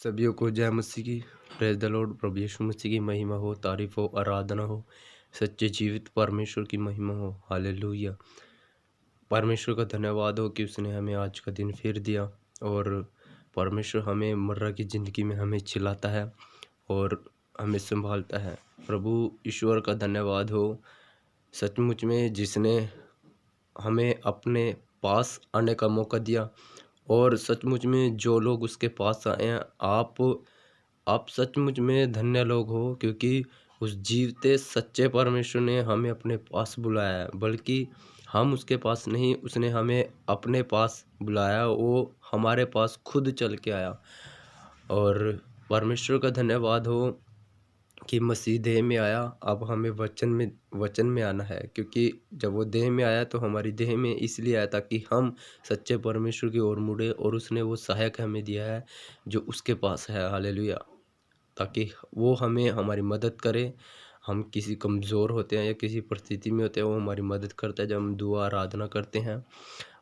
सभी को जय मसीह की। Praise the lord. प्रभु यीशु मसीह की महिमा हो, तारीफ हो, आराधना हो। सच्चे जीवित परमेश्वर की महिमा हो। हालेलुया। परमेश्वर का धन्यवाद हो कि उसने हमें आज का दिन फिर दिया और परमेश्वर हमें मर्रा की ज़िंदगी में हमें चिल्लाता है और हमें संभालता है। प्रभु ईश्वर का धन्यवाद हो सचमुच में, जिसने हमें अपने पास आने का मौका दिया। और सचमुच में जो लोग उसके पास आए हैं, आप सचमुच में धन्य लोग हो, क्योंकि उस जीवते सच्चे परमेश्वर ने हमें अपने पास बुलाया है। बल्कि हम उसके पास नहीं, उसने हमें अपने पास बुलाया, वो हमारे पास खुद चल के आया। और परमेश्वर का धन्यवाद हो कि मसीह देह में आया। अब हमें वचन में आना है, क्योंकि जब वो देह में आया तो हमारी देह में इसलिए आया ताकि हम सच्चे परमेश्वर की ओर मुड़े, और उसने वो सहायक हमें दिया है जो उसके पास है। हालेलुया। ताकि वो हमें हमारी मदद करे। हम किसी कमज़ोर होते हैं या किसी परिस्थिति में होते हैं, वो हमारी मदद करता है। जब हम दुआ आराधना करते हैं,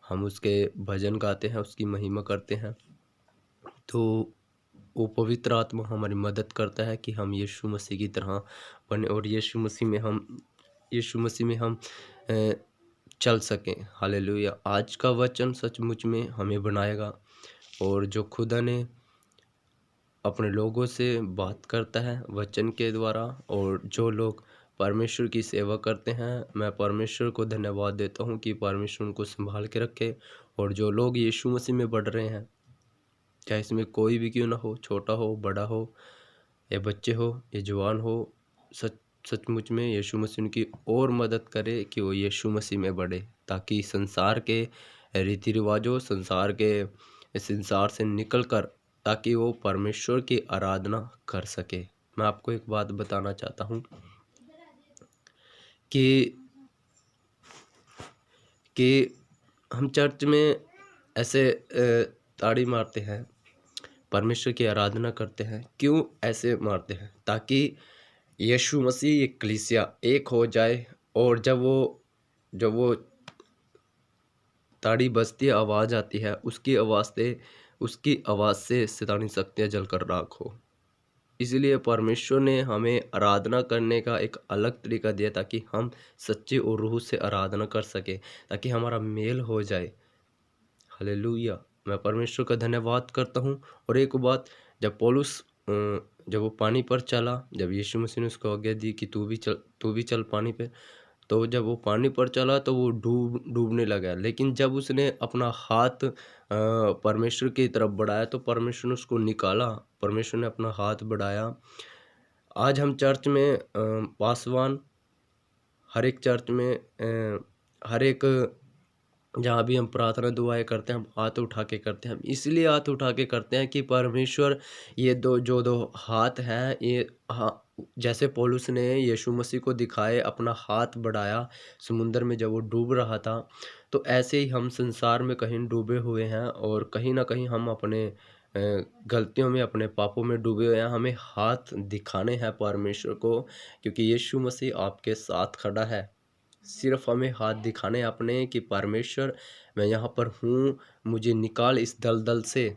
हम उसके भजन गाते हैं, उसकी महिमा करते हैं, तो वो पवित्र आत्मा हमारी मदद करता है कि हम यीशु मसीह की तरह बने और यीशु मसीह में हम अ, चल सकें। हालेलुया। आज का वचन सचमुच में हमें बनाएगा, और जो खुदा ने अपने लोगों से बात करता है वचन के द्वारा, और जो लोग परमेश्वर की सेवा करते हैं, मैं परमेश्वर को धन्यवाद देता हूँ कि परमेश्वर उनको संभाल के रखे। और जो लोग यीशु मसीह में बढ़ रहे हैं, चाहे इसमें कोई भी क्यों ना हो, छोटा हो, बड़ा हो, या बच्चे हो, या जवान हो, सचमुच में यीशु मसीह उनकी और मदद करे कि वो यीशु मसीह में बढ़े, ताकि संसार के रीति रिवाजों, संसार से निकल कर, ताकि वो परमेश्वर की आराधना कर सके। मैं आपको एक बात बताना चाहता हूँ कि हम चर्च में ऐसे ताड़ी मारते हैं, परमेश्वर की आराधना करते हैं। क्यों ऐसे मारते हैं? ताकि यीशु मसीह एक कलीसिया एक हो जाए, और जब वो ताड़ी बजती है, आवाज़ आती है, उसकी आवाज़ से शैतानी शक्तियाँ जलकर राख हो। इसलिए परमेश्वर ने हमें आराधना करने का एक अलग तरीका दिया, ताकि हम सच्चे और रूह से आराधना कर सकें, ताकि हमारा मेल हो जाए। हालेलुया। मैं परमेश्वर का धन्यवाद करता हूँ। और एक बात, जब पौलुस जब वो पानी पर चला, जब यीशु मसीह ने उसको आज्ञा दी कि तू भी चल पानी पे, तो जब वो पानी पर चला तो वो डूबने लगा। लेकिन जब उसने अपना हाथ परमेश्वर की तरफ बढ़ाया, तो परमेश्वर ने उसको निकाला। परमेश्वर ने अपना हाथ बढ़ाया। आज हम चर्च में पासवान, हर एक चर्च में हर एक जहाँ भी हम प्रार्थना दुआएं करते हैं, हम हाथ उठा के करते हैं। हम इसलिए हाथ उठा के करते हैं कि परमेश्वर ये दो हाथ हैं, ये जैसे पौलुस ने यीशु मसीह को दिखाए, अपना हाथ बढ़ाया समुद्र में जब वो डूब रहा था, तो ऐसे ही हम संसार में कहीं डूबे हुए हैं, और कहीं ना कहीं हम अपने गलतियों में, अपने पापों में डूबे हुए हैं। हमें हाथ दिखाने हैं परमेश्वर को, क्योंकि यीशु मसीह आपके साथ खड़ा है। सिर्फ हमें हाथ दिखाने हैं अपने कि परमेश्वर, मैं यहाँ पर हूँ, मुझे निकाल इस दलदल से।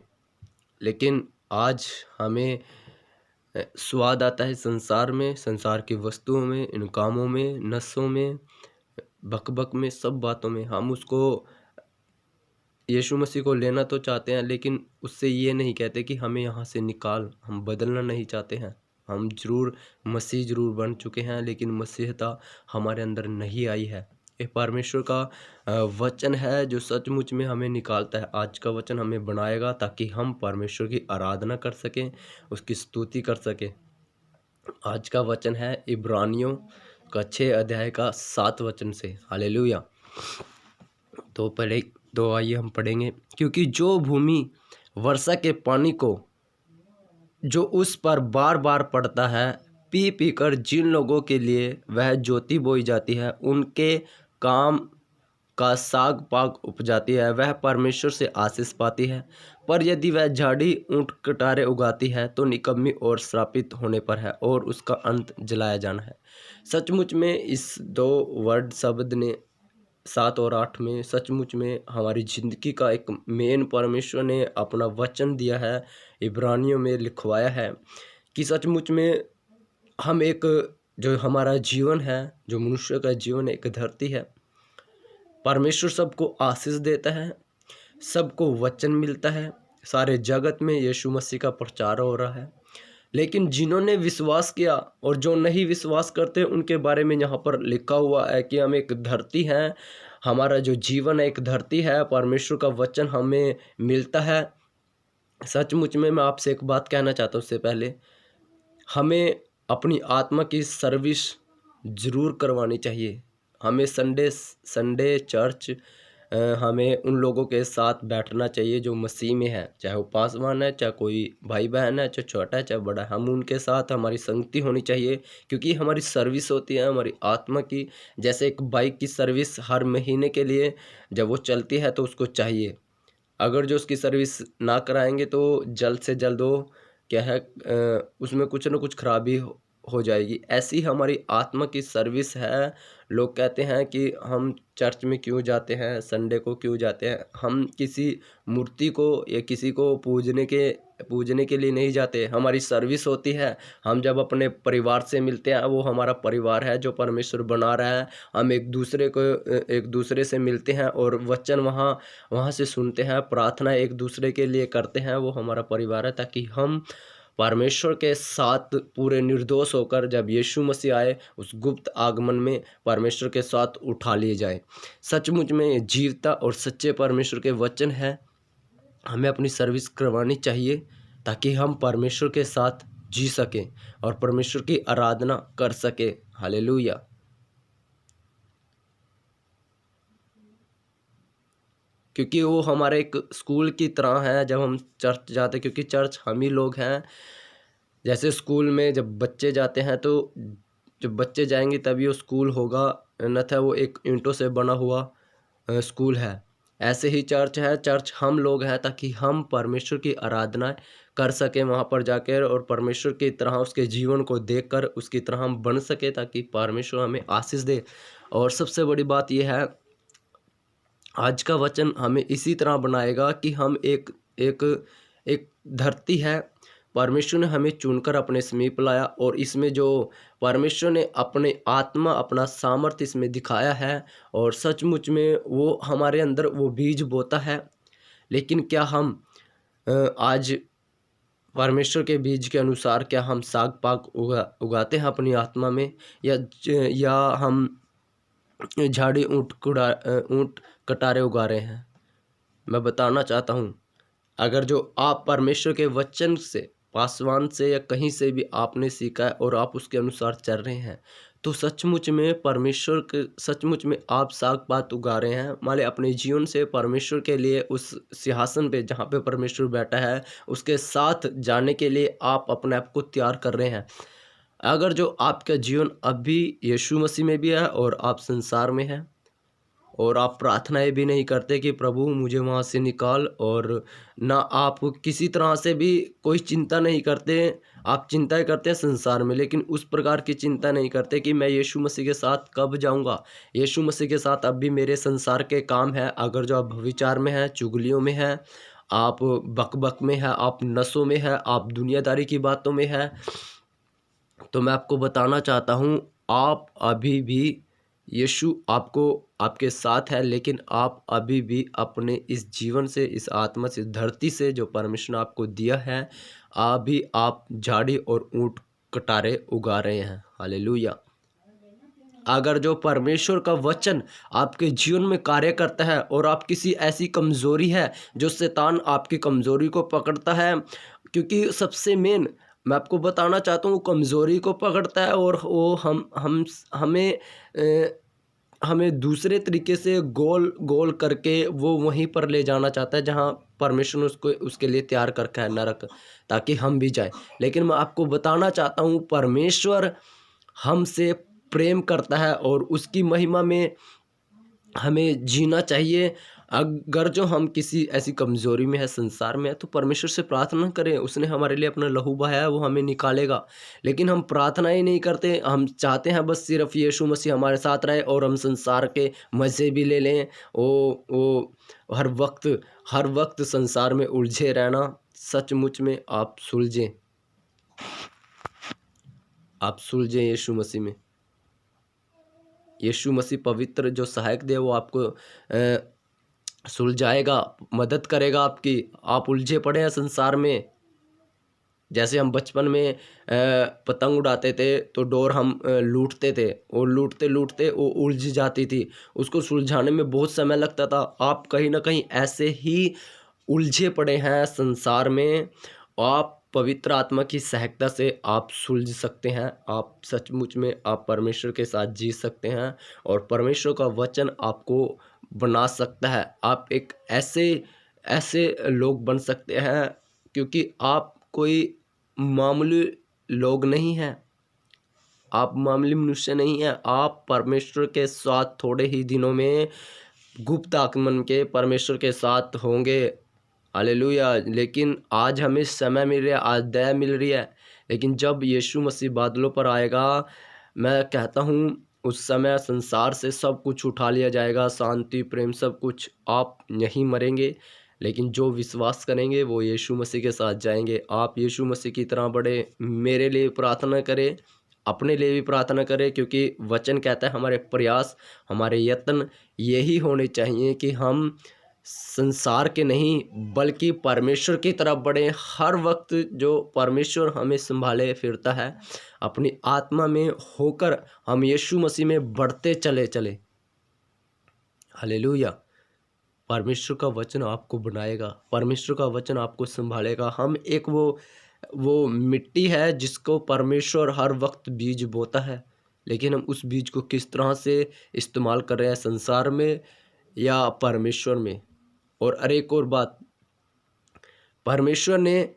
लेकिन आज हमें स्वाद आता है संसार में, संसार की वस्तुओं में, इन कामों में, नशों में, बकबक में, सब बातों में। हम उसको, यीशु मसीह को लेना तो चाहते हैं, लेकिन उससे ये नहीं कहते कि हमें यहाँ से निकाल। हम बदलना नहीं चाहते हैं। हम मसीह जरूर बन चुके हैं, लेकिन मसीहता हमारे अंदर नहीं आई है। ये परमेश्वर का वचन है जो सचमुच में हमें निकालता है। आज का वचन हमें बनाएगा, ताकि हम परमेश्वर की आराधना कर सकें, उसकी स्तुति कर सकें। आज का वचन है इब्रानियों का 6 अध्याय का 7 वचन से। हालेलुया। तो आइए हम पढ़ेंगे। क्योंकि जो भूमि वर्षा के पानी को जो उस पर बार बार पड़ता है, पी पी कर जिन लोगों के लिए वह ज्योति बोई जाती है, उनके काम का साग पाग उपजाती है, वह परमेश्वर से आशीष पाती है। पर यदि वह झाड़ी ऊंट कटारे उगाती है, तो निकम्मी और श्रापित होने पर है, और उसका अंत जलाया जाना है। सचमुच में इस 2 वर्ड शब्द ने 7 और 8 में सचमुच में हमारी ज़िंदगी का एक मेन परमेश्वर ने अपना वचन दिया है, इब्रानियों में लिखवाया है कि सचमुच में हम एक जो हमारा जीवन है, जो मनुष्य का जीवन एक धरती है, परमेश्वर सबको आशीष देता है, सबको वचन मिलता है, सारे जगत में यीशु मसीह का प्रचार हो रहा है। लेकिन जिन्होंने विश्वास किया और जो नहीं विश्वास करते उनके बारे में यहाँ पर लिखा हुआ है कि हम एक धरती हैं, हमारा जो जीवन है एक धरती है, परमेश्वर का वचन हमें मिलता है। सचमुच में मैं आपसे एक बात कहना चाहता हूँ उससे पहले, हमें अपनी आत्मा की सर्विस ज़रूर करवानी चाहिए। हमें संडे चर्च हमें उन लोगों के साथ बैठना चाहिए जो मसीह में है, चाहे वो पासवान है, चाहे कोई भाई बहन है, चाहे छोटा है चाहे बड़ा है, हम उनके साथ हमारी संगति होनी चाहिए, क्योंकि हमारी सर्विस होती है हमारी आत्मा की। जैसे एक बाइक की सर्विस हर महीने के लिए जब वो चलती है तो उसको चाहिए, अगर जो उसकी सर्विस ना कराएंगे तो जल्द से जल्द वो क्या है उसमें कुछ ना कुछ खराबी हो जाएगी। ऐसी हमारी आत्मा की सर्विस है। लोग कहते हैं कि हम चर्च में क्यों जाते हैं, संडे को क्यों जाते हैं। हम किसी मूर्ति को या किसी को पूजने के लिए नहीं जाते, हमारी सर्विस होती है। हम जब अपने परिवार से मिलते हैं, वो हमारा परिवार है जो परमेश्वर बना रहा है। हम एक दूसरे से मिलते हैं और वचन वहाँ से सुनते हैं, प्रार्थना एक दूसरे के लिए करते हैं, वो हमारा परिवार है, ताकि हम परमेश्वर के साथ पूरे निर्दोष होकर जब यीशु मसीह आए उस गुप्त आगमन में परमेश्वर के साथ उठा लिए जाए। सचमुच में ये जीवता और सच्चे परमेश्वर के वचन है, हमें अपनी सर्विस करवानी चाहिए ताकि हम परमेश्वर के साथ जी सकें और परमेश्वर की आराधना कर सकें। हालेलुया। क्योंकि वो हमारे एक स्कूल की तरह है जब हम चर्च जाते हैं, क्योंकि चर्च हम ही लोग हैं। जैसे स्कूल में जब बच्चे जाते हैं तो जब बच्चे जाएंगे तभी वो स्कूल होगा, अन्यथा वो एक ईंटों से बना हुआ स्कूल है। ऐसे ही चर्च है, चर्च हम लोग हैं ताकि हम परमेश्वर की आराधना कर सकें वहाँ पर जाकर और परमेश्वर की तरह उसके जीवन को देखकर उसकी तरह हम बन सके ताकि परमेश्वर हमें आशीष दे। और सबसे बड़ी बात यह है, आज का वचन हमें इसी तरह बनाएगा कि हम एक धरती है, परमेश्वर ने हमें चुनकर अपने समीप लाया और इसमें जो परमेश्वर ने अपने आत्मा अपना सामर्थ्य इसमें दिखाया है और सचमुच में वो हमारे अंदर वो बीज बोता है। लेकिन क्या हम आज परमेश्वर के बीज के अनुसार क्या हम साग पाक उगाते हैं अपनी आत्मा में, या हम झाड़ी ऊँट कटारे उगा रहे हैं? मैं बताना चाहता हूँ, अगर जो आप परमेश्वर के वचन से, पासवान से या कहीं से भी आपने सीखा है और आप उसके अनुसार चल रहे हैं तो सचमुच में आप साग पात उगा रहे हैं। मान लें अपने जीवन से परमेश्वर के लिए उस सिंहासन पे जहाँ पे परमेश्वर बैठा है उसके साथ जाने के लिए आप अपने आप को तैयार कर रहे हैं। अगर जो आपका जीवन अभी यीशु मसीह में भी है और आप संसार में हैं और आप प्रार्थनाएं भी नहीं करते कि प्रभु मुझे वहाँ से निकाल, और ना आप किसी तरह से भी कोई चिंता नहीं करते, आप चिंताएं करते हैं संसार में लेकिन उस प्रकार की चिंता नहीं करते कि मैं यीशु मसीह के साथ कब जाऊंगा, यीशु मसीह के साथ अब भी मेरे संसार के काम है। अगर जो आप विचार में हैं, चुगलियों में हैं, आप बकबक में हैं, आप नशों में हैं, आप दुनियादारी की बातों में हैं, तो मैं आपको बताना चाहता हूँ आप अभी भी, यीशु आपके साथ है, लेकिन आप अभी भी अपने इस जीवन से, इस आत्मा से, धरती से जो परमेश्वर ने आपको दिया है, अभी आप झाड़ी और ऊँट कटारे उगा रहे हैं। हालेलुया। अगर जो परमेश्वर का वचन आपके जीवन में कार्य करता है और आप किसी ऐसी कमज़ोरी है जो शैतान आपकी कमज़ोरी को पकड़ता है, क्योंकि सबसे मेन मैं आपको बताना चाहता हूँ कमज़ोरी को पकड़ता है और वो हमें दूसरे तरीके से गोल करके वो वहीं पर ले जाना चाहता है जहाँ परमेश्वर ने उसके लिए तैयार करके है नरक, ताकि हम भी जाएं। लेकिन मैं आपको बताना चाहता हूँ परमेश्वर हमसे प्रेम करता है और उसकी महिमा में हमें जीना चाहिए। अगर जो हम किसी ऐसी कमज़ोरी में है, संसार में है, तो परमेश्वर से प्रार्थना करें। उसने हमारे लिए अपना लहू बहाया है, वो हमें निकालेगा। लेकिन हम प्रार्थना ही नहीं करते, हम चाहते हैं बस सिर्फ़ यीशु मसीह हमारे साथ रहे और हम संसार के मज़े भी ले लें। वो हर वक़्त संसार में उलझे रहना, सचमुच में आप सुलझें यीशु मसीह में। यीशु मसीह पवित्र जो सहायक दे वो आपको सुलझाएगा, मदद करेगा आपकी। आप उलझे पड़े हैं संसार में। जैसे हम बचपन में पतंग उड़ाते थे तो डोर हम लूटते थे और लूटते-लूटते वो उलझ जाती थी। उसको सुलझाने में बहुत समय लगता था। आप कहीं न कहीं ऐसे ही उलझे पड़े हैं संसार में। आप पवित्र आत्मा की सहायता से आप सुलझ सकते हैं। आप सचमुच में आप परमेश्वर के साथ जी सकते हैं और परमेश्वर का वचन आपको बना सकता है। आप एक ऐसे ऐसे लोग बन सकते हैं, क्योंकि आप कोई मामूली लोग नहीं हैं। आप मामूली मनुष्य नहीं हैं। आप परमेश्वर के साथ थोड़े ही दिनों में गुप्त आगमन के परमेश्वर के साथ होंगे। हालेलुया। लेकिन आज हमें समय मिल रहा है, आज दया मिल रही है। लेकिन जब यीशु मसीह बादलों पर आएगा, मैं कहता हूँ उस समय संसार से सब कुछ उठा लिया जाएगा, शांति, प्रेम सब कुछ। आप यहीं मरेंगे, लेकिन जो विश्वास करेंगे वो यीशु मसीह के साथ जाएंगे। आप यीशु मसीह की तरह बढ़े। मेरे लिए प्रार्थना करें, अपने लिए भी प्रार्थना करें, क्योंकि वचन कहता है हमारे प्रयास, हमारे यत्न यही होने चाहिए कि हम संसार के नहीं बल्कि परमेश्वर की तरफ बढ़ें। हर वक्त जो परमेश्वर हमें संभाले फिरता है, अपनी आत्मा में होकर हम यीशु मसीह में बढ़ते चले। हालेलुया। परमेश्वर का वचन आपको बनाएगा, परमेश्वर का वचन आपको संभालेगा। हम एक वो मिट्टी है जिसको परमेश्वर हर वक्त बीज बोता है, लेकिन हम उस बीज को किस तरह से इस्तेमाल कर रहे हैं, संसार में या परमेश्वर में। और एक और बात, परमेश्वर ने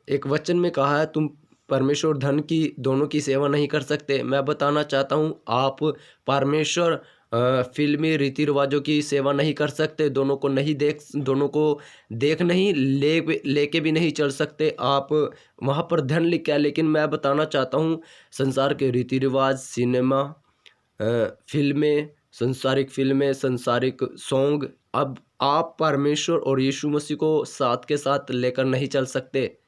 एक वचन में कहा है तुम परमेश्वर और धन की दोनों की सेवा नहीं कर सकते। मैं बताना चाहता हूँ आप परमेश्वर फिल्मी रीति रिवाजों की सेवा नहीं कर सकते। दोनों को देख नहीं लेके भी नहीं चल सकते। आप वहाँ पर धन लिखा है, लेकिन मैं बताना चाहता हूँ संसार के रीति रिवाज, सिनेमा, सांसारिक फिल्में, सांसारिक सॉन्ग, अब आप परमेश्वर और यीशु मसीह को साथ के साथ लेकर नहीं चल सकते।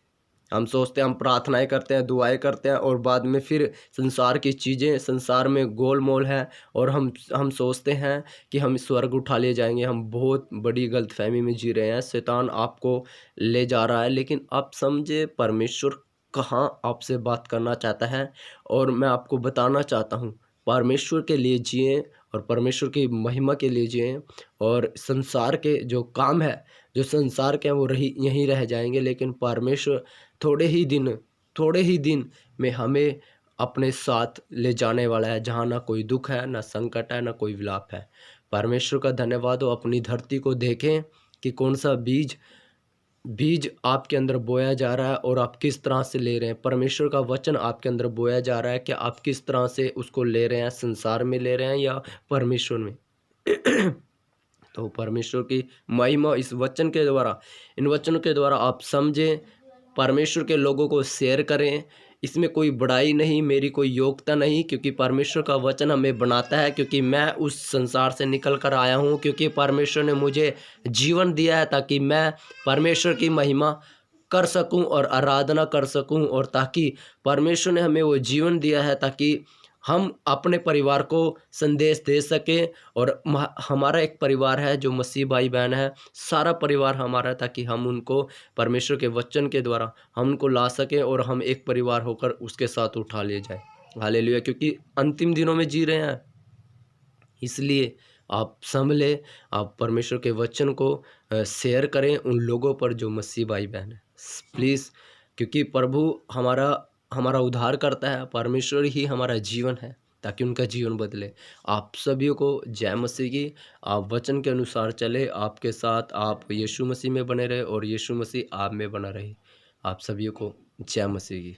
हम सोचते हैं, हम प्रार्थनाएं करते हैं, दुआएं करते हैं और बाद में फिर संसार की चीज़ें संसार में गोलमोल है और हम सोचते हैं कि हम स्वर्ग उठा ले जाएंगे। हम बहुत बड़ी गलतफहमी में जी रहे हैं। शैतान आपको ले जा रहा है, लेकिन आप समझे परमेश्वर कहाँ आपसे बात करना चाहता है। और मैं आपको बताना चाहता हूँ, परमेश्वर के लिए जिएं और परमेश्वर की महिमा के लिए जिएं। और संसार के जो काम है, जो संसार के हैं, वो यहीं रह जाएंगे। लेकिन परमेश्वर थोड़े ही दिन में हमें अपने साथ ले जाने वाला है, जहाँ ना कोई दुख है, ना संकट है, ना कोई विलाप है। परमेश्वर का धन्यवाद हो। अपनी धरती को देखें कि कौन सा बीज आपके अंदर बोया जा रहा है और आप किस तरह से ले रहे हैं। परमेश्वर का वचन आपके अंदर बोया जा रहा है कि आप किस तरह से उसको ले रहे हैं, संसार में ले रहे हैं या परमेश्वर में। तो परमेश्वर की महिमा इस वचन के द्वारा, इन वचनों के द्वारा आप समझें। परमेश्वर के लोगों को शेयर करें। इसमें कोई बड़ाई नहीं, मेरी कोई योग्यता नहीं, क्योंकि परमेश्वर का वचन हमें बनाता है। क्योंकि मैं उस संसार से निकल कर आया हूँ, क्योंकि परमेश्वर ने मुझे जीवन दिया है ताकि मैं परमेश्वर की महिमा कर सकूं और आराधना कर सकूं, और ताकि परमेश्वर ने हमें वो जीवन दिया है ताकि हम अपने परिवार को संदेश दे सकें। और हमारा एक परिवार है जो मसीह भाई बहन है, सारा परिवार हमारा है, ताकि हम उनको परमेश्वर के वचन के द्वारा हम उनको ला सकें और हम एक परिवार होकर उसके साथ उठा ले जाए। हालेलुया। क्योंकि अंतिम दिनों में जी रहे हैं, इसलिए आप संभले, आप परमेश्वर के वचन को शेयर करें उन लोगों पर जो मसीह भाई बहन है, प्लीज़। क्योंकि प्रभु हमारा उद्धार करता है, परमेश्वर ही हमारा जीवन है, ताकि उनका जीवन बदले। आप सभी को जय मसीह की। आप वचन के अनुसार चले, आपके साथ आप यीशु मसीह में बने रहे और यीशु मसीह आप में बना रहे। आप सभी को जय मसीह की।